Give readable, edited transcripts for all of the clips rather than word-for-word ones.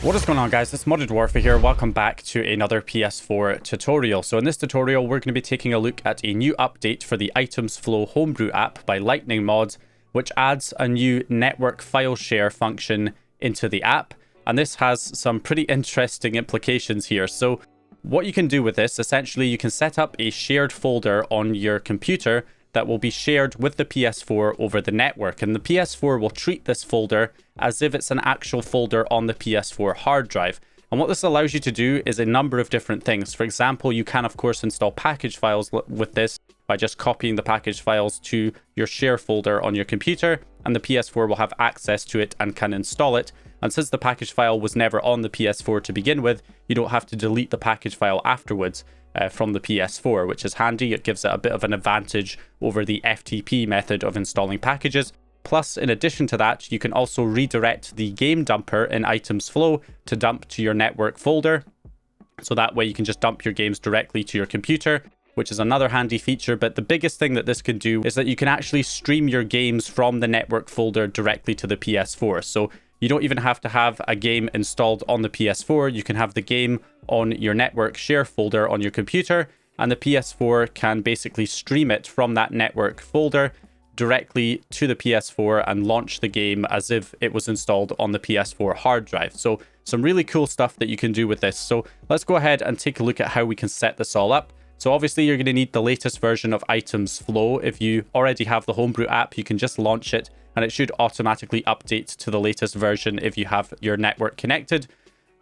What is going on, guys? It's Modded Warfare here. Welcome back to another PS4 tutorial. So in this tutorial, we're going to be taking a look at a new update for the Itemzflow homebrew app by Lightning Mods, which adds a new network file share function into the app. And this has some pretty interesting implications here. So what you can do with this, essentially, you can set up a shared folder on your computer that will be shared with the PS4 over the network. And the PS4 will treat this folder as if it's an actual folder on the PS4 hard drive. And what this allows you to do is a number of different things. For example, you can, of course, install package files with this by just copying the package files to your share folder on your computer, and the PS4 will have access to it and can install it. And since the package file was never on the PS4 to begin with, you don't have to delete the package file afterwards from the PS4, which is handy. It gives it a bit of an advantage over the FTP method of installing packages. Plus, in addition to that, you can also redirect the game dumper in Itemzflow to dump to your network folder. So that way you can just dump your games directly to your computer, which is another handy feature. But the biggest thing that this can do is that you can actually stream your games from the network folder directly to the PS4. So you don't even have to have a game installed on the PS4. You can have the game on your network share folder on your computer, and the PS4 can basically stream it from that network folder directly to the PS4 and launch the game as if it was installed on the PS4 hard drive. So some really cool stuff that you can do with this. So let's go ahead and take a look at how we can set this all up. So obviously you're going to need the latest version of Itemzflow. If you already have the homebrew app, you can just launch it and it should automatically update to the latest version if you have your network connected.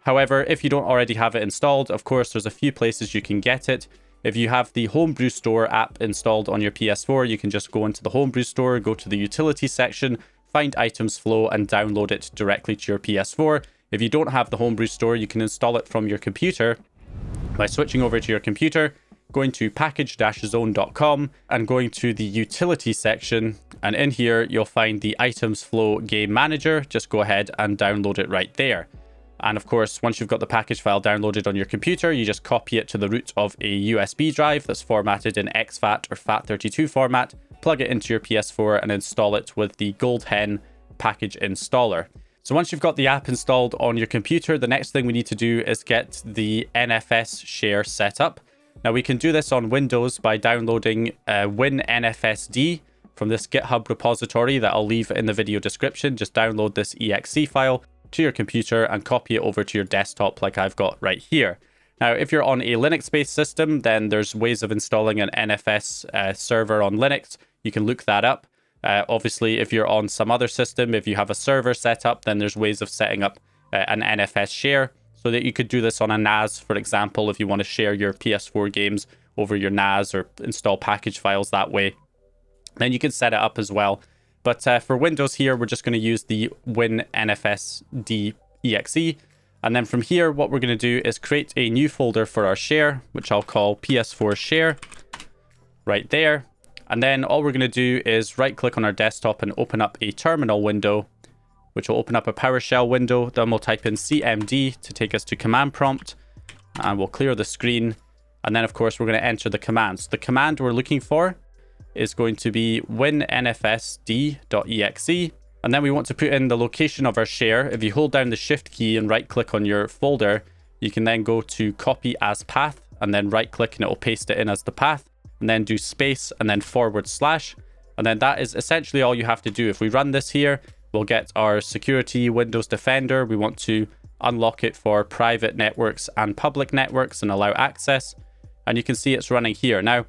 However, if you don't already have it installed, of course, there's a few places you can get it. If you have the Homebrew Store app installed on your PS4, you can just go into the Homebrew Store, go to the Utility section, find Itemzflow and download it directly to your PS4. If you don't have the Homebrew Store, you can install it from your computer by switching over to your computer, going to package-zone.com and going to the Utility section. And in here, you'll find the Itemzflow Game Manager. Just go ahead and download it right there. And of course, once you've got the package file downloaded on your computer, you just copy it to the root of a USB drive that's formatted in exFAT or FAT32 format, plug it into your PS4 and install it with the Gold Hen package installer. So once you've got the app installed on your computer, the next thing we need to do is get the NFS Share Setup. Now we can do this on Windows by downloading WinNFSD from this GitHub repository that I'll leave in the video description. Just download this exe file to your computer and copy it over to your desktop like I've got right here. Now, if you're on a Linux-based system, then there's ways of installing an NFS server on Linux. You can look that up. Obviously, if you're on some other system, if you have a server set up, then there's ways of setting up an NFS share so that you could do this on a NAS, for example, if you want to share your PS4 games over your NAS or install package files that way. Then you can set it up as well. But for Windows here, we're just going to use the WinNFSD exe. And then from here, what we're going to do is create a new folder for our share, which I'll call PS4 Share, right there. And then all we're going to do is right-click on our desktop and open up a terminal window, which will open up a PowerShell window. Then we'll type in CMD to take us to command prompt, and we'll clear the screen. And then, of course, we're going to enter the commands. The command we're looking for is going to be WinNFSD.exe. And then we want to put in the location of our share. If you hold down the shift key and right click on your folder, you can then go to copy as path and then right click and it will paste it in as the path, and then do space and then /. And then that is essentially all you have to do. If we run this here, we'll get our security Windows Defender. We want to unlock it for private networks and public networks and allow access. And you can see it's running here. Now,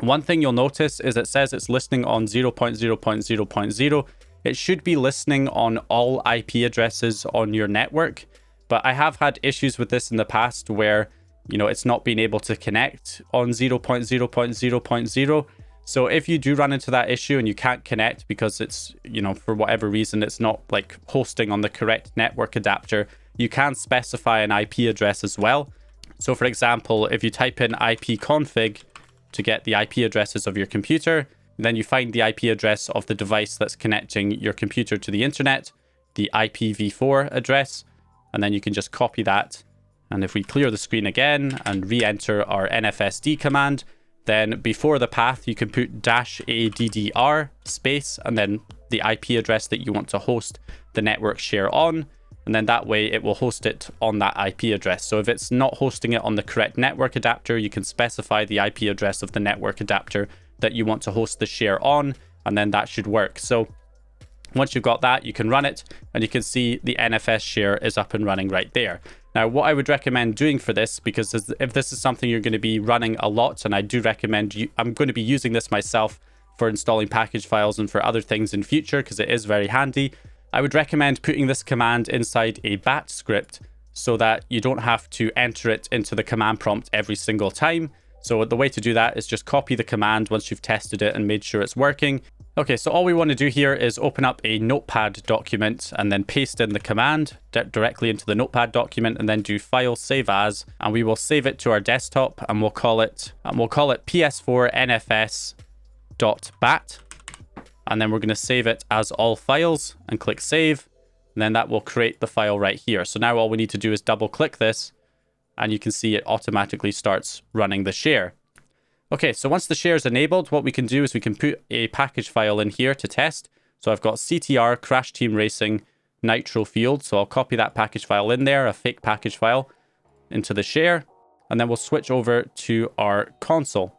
one thing you'll notice is it says it's listening on 0.0.0.0. It should be listening on all IP addresses on your network, but I have had issues with this in the past where, you know, it's not been able to connect on 0.0.0.0. So if you do run into that issue and you can't connect because it's, you know, for whatever reason, it's not like hosting on the correct network adapter, you can specify an IP address as well. So for example, if you type in ipconfig to get the IP addresses of your computer, then you find the IP address of the device that's connecting your computer to the internet, the IPv4 address, and then you can just copy that. And if we clear the screen again and re-enter our NFSD command, then before the path, you can put -addr space and then the IP address that you want to host the network share on. and then that way it will host it on that IP address. So if it's not hosting it on the correct network adapter, you can specify the IP address of the network adapter that you want to host the share on, and then that should work. So once you've got that, you can run it, and you can see the NFS share is up and running right there. Now, what I would recommend doing for this, because if this is something you're going to be running a lot, and I do recommend I'm going to be using this myself for installing package files and for other things in future, because it is very handy. I would recommend putting this command inside a batch script so that you don't have to enter it into the command prompt every single time. So the way to do that is just copy the command once you've tested it and made sure it's working. Okay, so all we want to do here is open up a notepad document and then paste in the command directly into the notepad document, and then do file save as, and we will save it to our desktop, and we'll call it PS4 NFS.bat. And then we're going to save it as all files and click save. And then that will create the file right here. So now all we need to do is double click this, and you can see it automatically starts running the share. Okay, so once the share is enabled, what we can do is we can put a package file in here to test. So I've got CTR Crash Team Racing Nitro Field. So I'll copy that package file in there, a fake package file, into the share. And then we'll switch over to our console.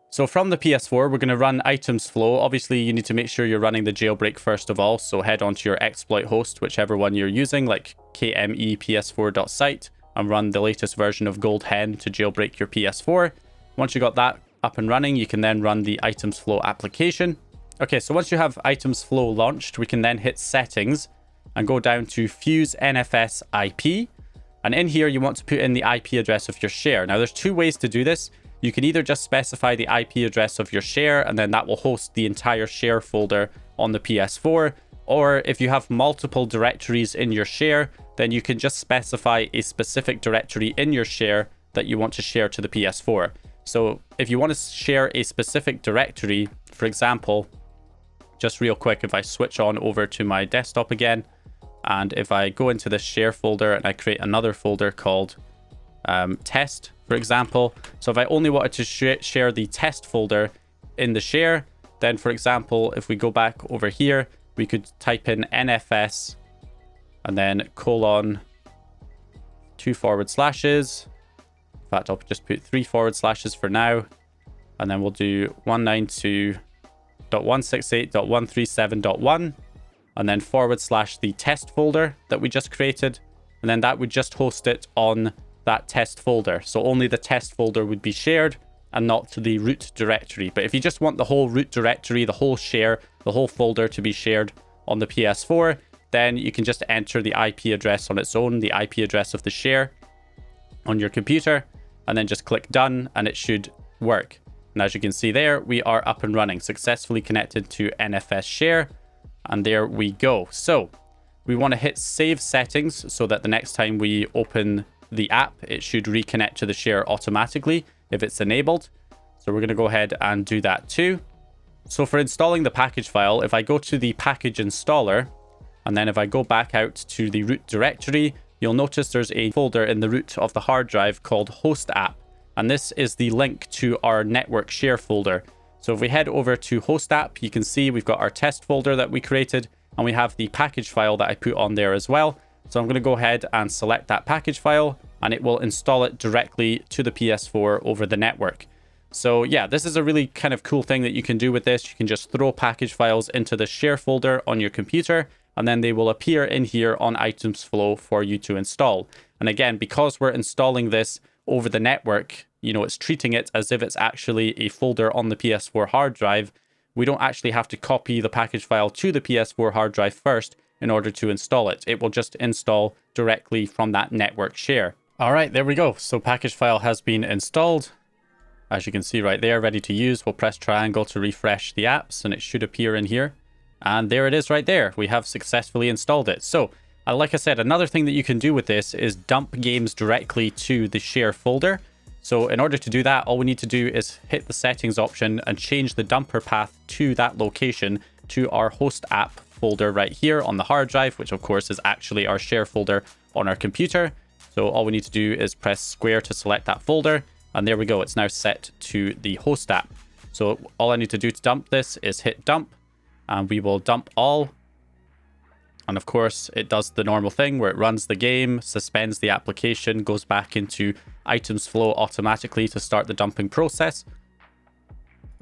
So from the PS4, we're going to run Itemzflow. Obviously, you need to make sure you're running the jailbreak first of all. So head on to your exploit host, whichever one you're using, like kmeps4.site, and run the latest version of Gold Hen to jailbreak your PS4. Once you got that up and running, you can then run the Itemzflow application. Okay, so once you have Itemzflow launched, we can then hit settings and go down to Fuse NFS IP. And in here, you want to put in the IP address of your share. Now, there's two ways to do this. You can either just specify the IP address of your share, and then that will host the entire share folder on the PS4. Or if you have multiple directories in your share, then you can just specify a specific directory in your share that you want to share to the PS4. So if you want to share a specific directory, for example, just real quick, if I switch on over to my desktop again, and if I go into this share folder and I create another folder called test, for example. So if I only wanted to share the test folder in the share, then for example, if we go back over here, we could type in NFS and then colon 2 forward slashes. In fact, I'll just put 3 forward slashes for now. And then we'll do 192.168.137.1 and then / the test folder that we just created. And then that would just host it on that test folder. So only the test folder would be shared and not to the root directory. But if you just want the whole root directory, the whole share, the whole folder to be shared on the PS4, then you can just enter the IP address on its own, the IP address of the share on your computer, and then just click done and it should work. And as you can see there, we are up and running, successfully connected to NFS Share. And there we go. So we want to hit save settings so that the next time we open the app, it should reconnect to the share automatically if it's enabled. So we're going to go ahead and do that too. So for installing the package file, if I go to the package installer, and then if I go back out to the root directory, you'll notice there's a folder in the root of the hard drive called host app. And this is the link to our network share folder. So if we head over to host app, you can see we've got our test folder that we created, and we have the package file that I put on there as well. So I'm going to go ahead and select that package file, and it will install it directly to the PS4 over the network. So yeah, this is a really kind of cool thing that you can do with this. You can just throw package files into the share folder on your computer, and then they will appear in here on Itemzflow for you to install. And again, because we're installing this over the network, you know, it's treating it as if it's actually a folder on the PS4 hard drive. We don't actually have to copy the package file to the PS4 hard drive first in order to install it. It will just install directly from that network share. All right, there we go. So package file has been installed. As you can see right there, ready to use. We'll press triangle to refresh the apps and it should appear in here. And there it is right there. We have successfully installed it. So like I said, another thing that you can do with this is dump games directly to the share folder. So in order to do that, all we need to do is hit the settings option and change the dumper path to that location to our host app folder right here on the hard drive, which of course is actually our share folder on our computer. So all we need to do is press square to select that folder. And there we go. It's now set to the host app. So all I need to do to dump this is hit dump, and we will dump all. And of course, it does the normal thing where it runs the game, suspends the application, goes back into Itemzflow automatically to start the dumping process.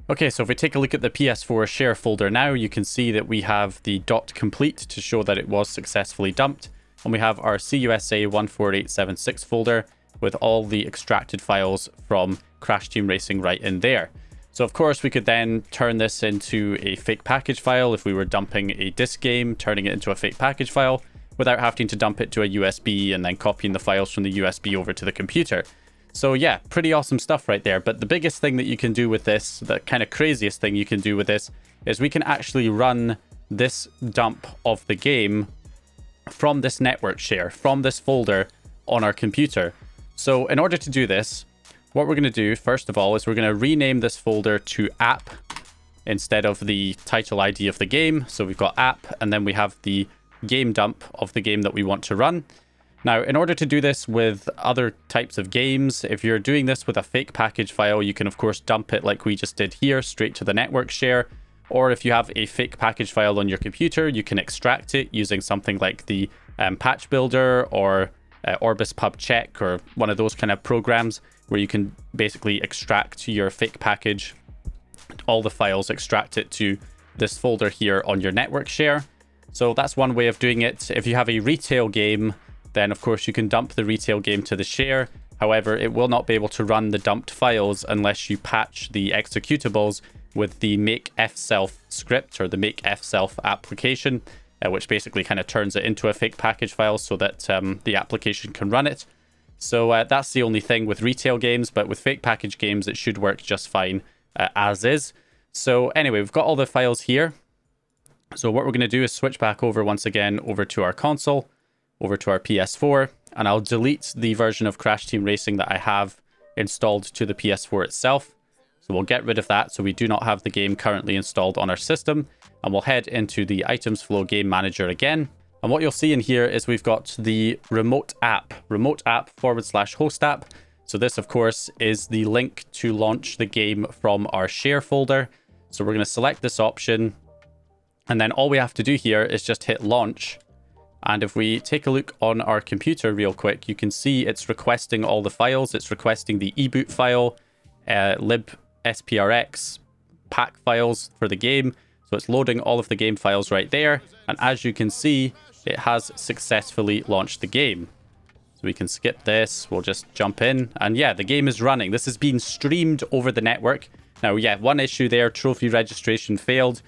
Okay, so if we take a look at the PS4 share folder now, you can see that we have the .complete to show that it was successfully dumped. And we have our CUSA 14876 folder with all the extracted files from Crash Team Racing right in there. So of course we could then turn this into a fake package file if we were dumping a disk game, turning it into a fake package file without having to dump it to a USB and then copying the files from the USB over to the computer. So yeah, pretty awesome stuff right there. But the biggest thing that you can do with this, the kind of craziest thing you can do with this, is we can actually run this dump of the game from this network share, from this folder on our computer. So in order to do this, what we're going to do, first of all, is we're going to rename this folder to app instead of the title ID of the game. So we've got app, and then we have the game dump of the game that we want to run. Now, in order to do this with other types of games, if you're doing this with a fake package file, you can of course dump it like we just did here, straight to the network share. Or if you have a fake package file on your computer, you can extract it using something like the patch builder or Orbis pub check or one of those kind of programs where you can basically extract your fake package, all the files, extract it to this folder here on your network share. So that's one way of doing it. If you have a retail game, then of course you can dump the retail game to the share. However, it will not be able to run the dumped files unless you patch the executables with the makefself script or the makefself application, which basically kind of turns it into a fake package file so that the application can run it. So that's the only thing with retail games, but with fake package games, it should work just fine as is. So anyway, we've got all the files here. So what we're going to do is switch back over once again over to our console, over to our PS4, and I'll delete the version of Crash Team Racing that I have installed to the PS4 itself. So we'll get rid of that so we do not have the game currently installed on our system, and we'll head into the Itemzflow game manager again. And what you'll see in here is we've got the remote app /host app. So this, of course, is the link to launch the game from our share folder. So we're going to select this option. And then all we have to do here is just hit launch. And if we take a look on our computer real quick, you can see it's requesting all the files. It's requesting the eboot file, libsprx, pack files for the game. So it's loading all of the game files right there. And as you can see, it has successfully launched the game. So we can skip this. We'll just jump in. And yeah, the game is running. This is being streamed over the network. Now, yeah, one issue there, trophy registration failed.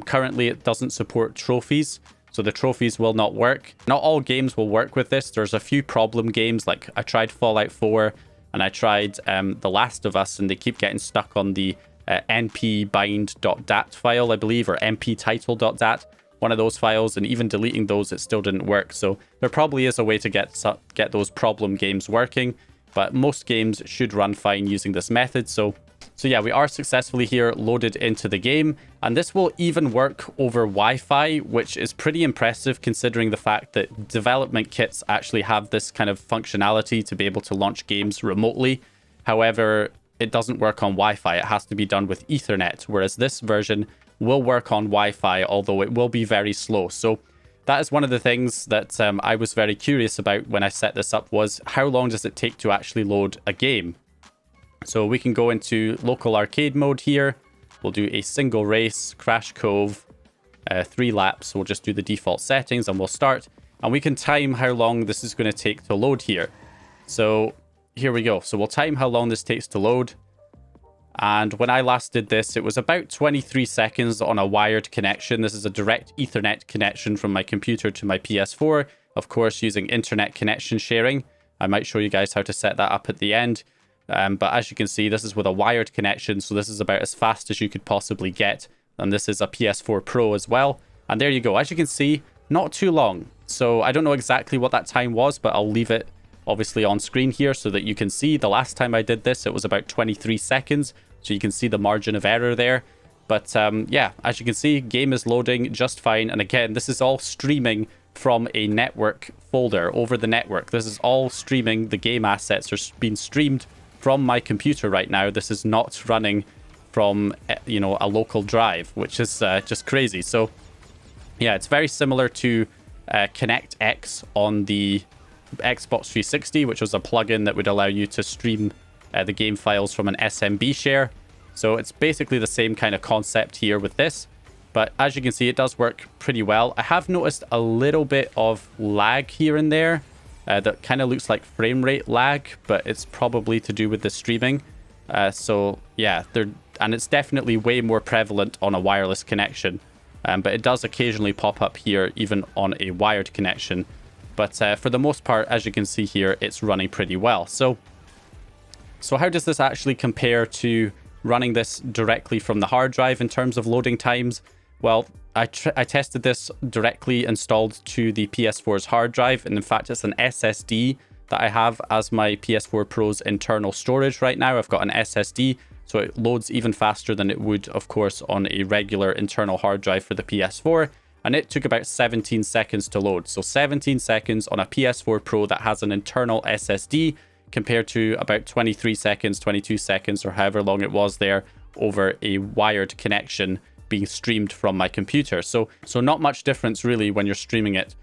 Currently, it doesn't support trophies. So the trophies will not work. Not all games will work with this. There's a few problem games. Like I tried Fallout 4 and I tried The Last of Us, and they keep getting stuck on the npbind.dat file, I believe, or nptitle.dat. One of those files, and even deleting those, it still didn't work. So there probably is a way to get those problem games working, but most games should run fine using this method. So yeah, we are successfully here loaded into the game, and this will even work over Wi-Fi, which is pretty impressive considering the fact that development kits actually have this kind of functionality to be able to launch games remotely. However, it doesn't work on Wi-Fi. It has to be done with Ethernet, whereas this version will work on Wi-Fi, although it will be very slow. So that is one of the things that I was very curious about when I set this up, was how long does it take to actually load a game? So we can go into local arcade mode here. We'll do a single race, Crash Cove, 3 laps. We'll just do the default settings and we'll start. And we can time how long this is going to take to load here. So here we go. So we'll time how long this takes to load. And when I last did this, it was about 23 seconds on a wired connection. This is a direct Ethernet connection from my computer to my PS4. Of course, using internet connection sharing. I might show you guys how to set that up at the end. But as you can see, this is with a wired connection. So this is about as fast as you could possibly get. And this is a PS4 Pro as well. And there you go. As you can see, not too long. So I don't know exactly what that time was, but I'll leave it obviously on screen here so that you can see. The last time I did this, it was about 23 seconds. So you can see the margin of error there. But yeah, as you can see, game is loading just fine. And again, this is all streaming from a network folder over the network. This is all streaming. The game assets are being streamed from my computer right now. This is not running from, you know, a local drive, which is just crazy. So yeah, it's very similar to Connect X on the Xbox 360, which was a plugin that would allow you to stream the game files from an SMB share. So it's basically the same kind of concept here with this. But as you can see, it does work pretty well. I have noticed a little bit of lag here and there. That kind of looks like frame rate lag, but it's probably to do with the streaming. So yeah, and it's definitely way more prevalent on a wireless connection. But it does occasionally pop up here, even on a wired connection. But for the most part, as you can see here, it's running pretty well. So how does this actually compare to running this directly from the hard drive in terms of loading times? Well, I tested this directly installed to the PS4's hard drive. And in fact, it's an SSD that I have as my PS4 Pro's internal storage right now. I've got an SSD, so it loads even faster than it would, of course, on a regular internal hard drive for the PS4. And it took about 17 seconds to load. So 17 seconds on a PS4 Pro that has an internal SSD compared to about 23 seconds, 22 seconds, or however long it was there over a wired connection being streamed from my computer. So not much difference really when you're streaming it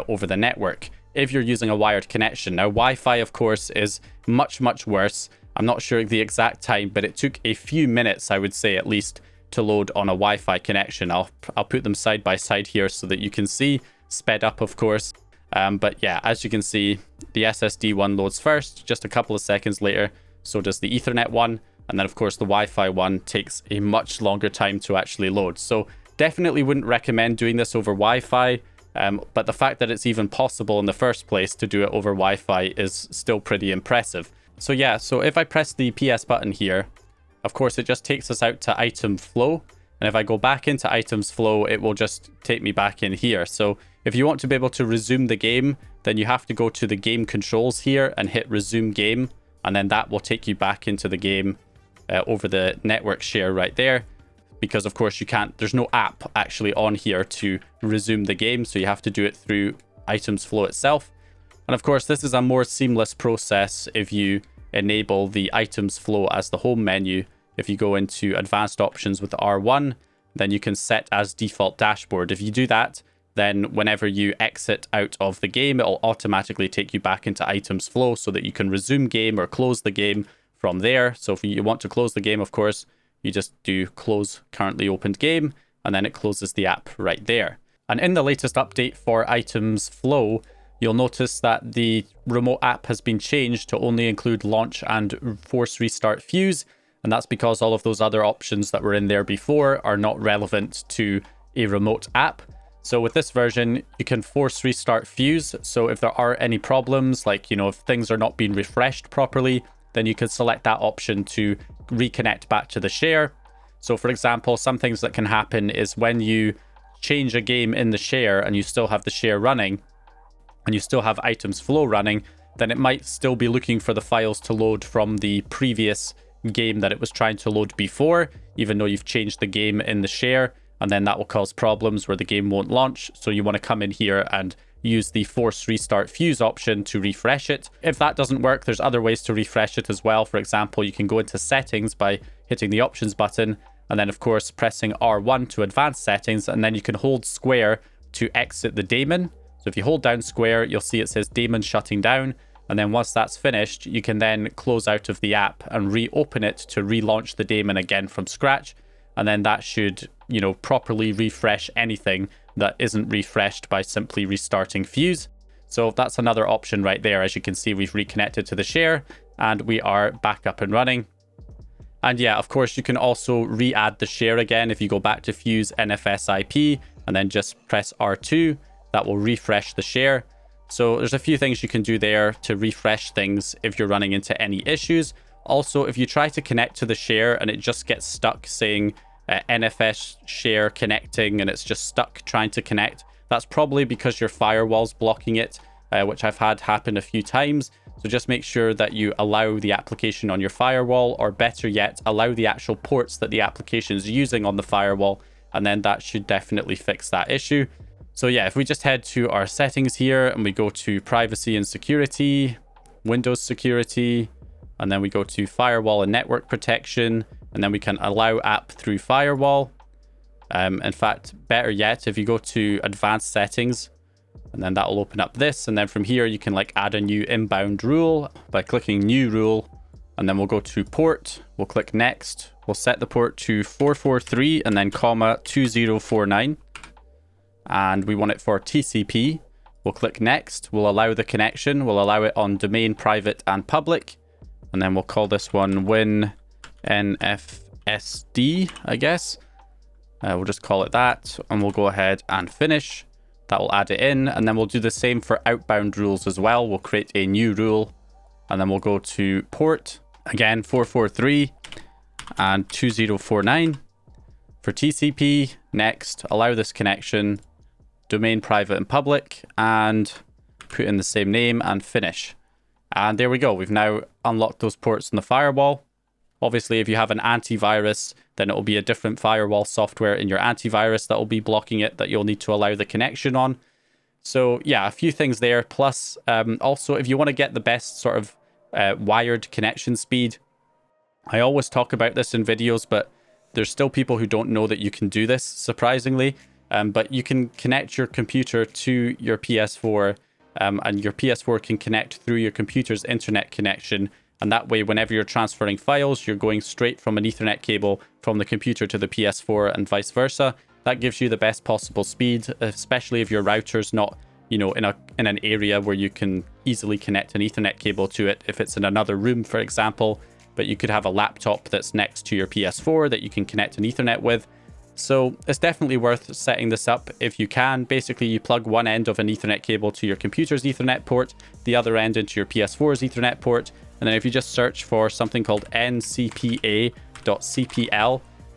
over the network if you're using a wired connection. Now, Wi-Fi, of course, is much, much worse. I'm not sure the exact time, but it took a few minutes, I would say at least, to load on a Wi-Fi connection. I'll put them side by side here so that you can see. Sped up, of course. But yeah, as you can see, the SSD one loads first, just a couple of seconds later. So does the Ethernet one. And then, of course, the Wi-Fi one takes a much longer time to actually load. So definitely wouldn't recommend doing this over Wi-Fi. But the fact that it's even possible in the first place to do it over Wi-Fi is still pretty impressive. So yeah, so if I press the PS button here, of course, it just takes us out to Itemzflow. And if I go back into Itemzflow, it will just take me back in here. So if you want to be able to resume the game, then you have to go to the game controls here and hit resume game. And then that will take you back into the game over the network share right there. Because of course you can't, there's no app actually on here to resume the game. So you have to do it through Itemzflow itself. And of course, this is a more seamless process if you enable the Itemzflow as the home menu. If you go into advanced options with R1, then you can set as default dashboard. If you do that, then whenever you exit out of the game, it'll automatically take you back into Itemzflow so that you can resume game or close the game from there. So if you want to close the game, of course, you just do close currently opened game, and then it closes the app right there. And in the latest update for Itemzflow, you'll notice that the remote app has been changed to only include launch and force restart fuse. And that's because all of those other options that were in there before are not relevant to a remote app. So with this version, you can force restart fuse. So if there are any problems, like, if things are not being refreshed properly, then you can select that option to reconnect back to the share. So for example, some things that can happen is when you change a game in the share and you still have the share running and you still have Itemzflow running, then it might still be looking for the files to load from the previous game that it was trying to load before, even though you've changed the game in the share, and then that will cause problems where the game won't launch. So you want to come in here and use the force restart fuse option to refresh it. If that doesn't work, there's other ways to refresh it as well. For example, you can go into settings by hitting the options button, and then of course pressing R1 to advanced settings, and then you can hold square to exit the daemon. So if you hold down square, you'll see it says daemon shutting down. And then once that's finished, you can then close out of the app and reopen it to relaunch the daemon again from scratch. And then that should, properly refresh anything that isn't refreshed by simply restarting fuse. So that's another option right there. As you can see, we've reconnected to the share and we are back up and running. And yeah, of course, you can also re-add the share again. If you go back to fuse NFS IP and then just press R2, that will refresh the share. So there's a few things you can do there to refresh things if you're running into any issues. Also, if you try to connect to the share and it just gets stuck saying NFS share connecting and it's just stuck trying to connect, that's probably because your firewall's blocking it, which I've had happen a few times. So just make sure that you allow the application on your firewall, or better yet, allow the actual ports that the application is using on the firewall, and then that should definitely fix that issue. So yeah, if we just head to our settings here and we go to privacy and security, Windows security, and then we go to firewall and network protection, and then we can allow app through firewall. In fact, better yet, if you go to advanced settings and then that'll open up this. And then from here, you can like add a new inbound rule by clicking new rule. And then we'll go to port, we'll click next. We'll set the port to 443 and then comma 2049. And we want it for TCP. We'll click next. We'll allow the connection. We'll allow it on domain, private, and public. And then we'll call this one win NFSD, I guess. We'll just call it that. And we'll go ahead and finish. That will add it in. And then we'll do the same for outbound rules as well. We'll create a new rule. And then we'll go to port. Again, 443 and 2049. For TCP, next, allow this connection. Domain, private, and public, and put in the same name and finish. And there we go. We've now unlocked those ports in the firewall. Obviously, if you have an antivirus, then it will be a different firewall software in your antivirus that will be blocking it that you'll need to allow the connection on. So yeah, a few things there. Plus, also, if you want to get the best sort of wired connection speed, I always talk about this in videos, but there's still people who don't know that you can do this, surprisingly. But you can connect your computer to your PS4, and your PS4 can connect through your computer's internet connection. And that way, whenever you're transferring files, you're going straight from an Ethernet cable from the computer to the PS4 and vice versa. That gives you the best possible speed, especially if your router's not, you know, in an area where you can easily connect an Ethernet cable to it. If it's in another room, for example, but you could have a laptop that's next to your PS4 that you can connect an Ethernet with. So it's definitely worth setting this up if you can. Basically, you plug one end of an Ethernet cable to your computer's Ethernet port, the other end into your PS4's Ethernet port. And then if you just search for something called ncpa.cpl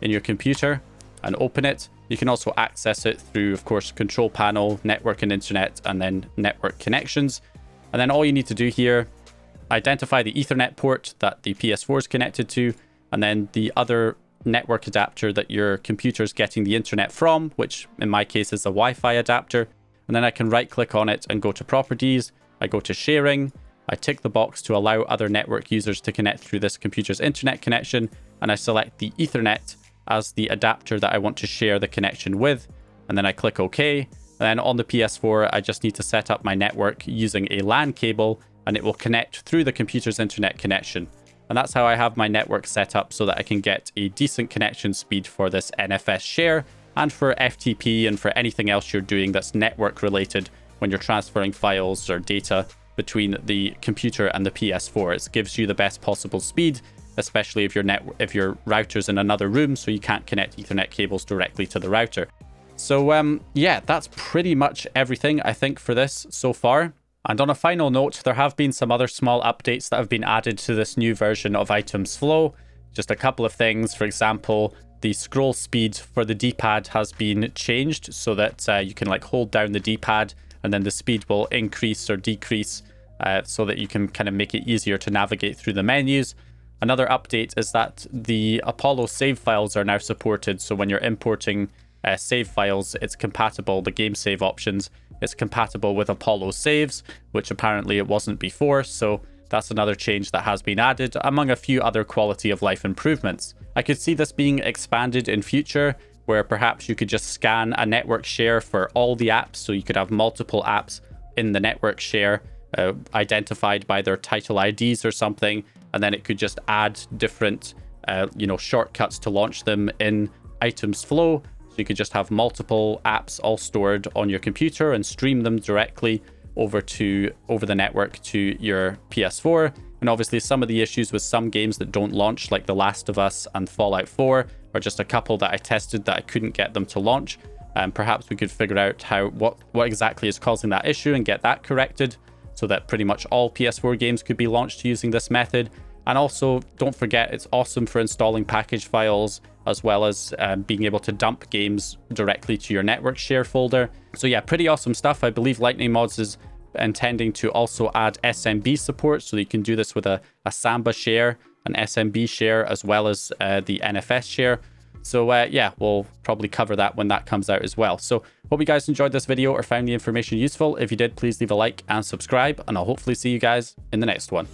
in your computer and open it, you can also access it through, of course, control panel, network and internet, and then network connections. And then all you need to do here, identify the Ethernet port that the PS4 is connected to, and then the other network adapter that your computer is getting the internet from, which in my case is a Wi-Fi adapter. And then I can right click on it and go to properties. I go to sharing. I tick the box to allow other network users to connect through this computer's internet connection. And I select the Ethernet as the adapter that I want to share the connection with. And then I click OK. And then on the PS4, I just need to set up my network using a LAN cable, and it will connect through the computer's internet connection. And that's how I have my network set up so that I can get a decent connection speed for this NFS Share and for FTP and for anything else you're doing that's network related when you're transferring files or data between the computer and the PS4. It gives you the best possible speed, especially if your router's in another room, so you can't connect Ethernet cables directly to the router. So yeah, that's pretty much everything I think for this so far. And on a final note, there have been some other small updates that have been added to this new version of Itemzflow. Just a couple of things. For example, the scroll speed for the D-pad has been changed so that you can like hold down the D-pad and then the speed will increase or decrease so that you can kind of make it easier to navigate through the menus. Another update is that the Apollo save files are now supported. So when you're importing save files, it's compatible, the game save options, it's compatible with Apollo saves, which apparently it wasn't before. So that's another change that has been added, among a few other quality of life improvements. I could see this being expanded in future, where perhaps you could just scan a network share for all the apps. So you could have multiple apps in the network share identified by their title IDs or something. And then it could just add different, shortcuts to launch them in Itemzflow. So you could just have multiple apps all stored on your computer and stream them directly over the network to your PS4. And obviously some of the issues with some games that don't launch, like The Last of Us and Fallout 4, are just a couple that I tested that I couldn't get them to launch. Perhaps we could figure out what exactly is causing that issue and get that corrected so that pretty much all PS4 games could be launched using this method. And also, don't forget, it's awesome for installing package files, as well as being able to dump games directly to your network share folder. So yeah, pretty awesome stuff. I believe Lightning Mods is intending to also add SMB support, so you can do this with a Samba share, an SMB share, as well as the NFS share. So yeah, we'll probably cover that when that comes out as well. So hope you guys enjoyed this video or found the information useful. If you did, please leave a like and subscribe, and I'll hopefully see you guys in the next one.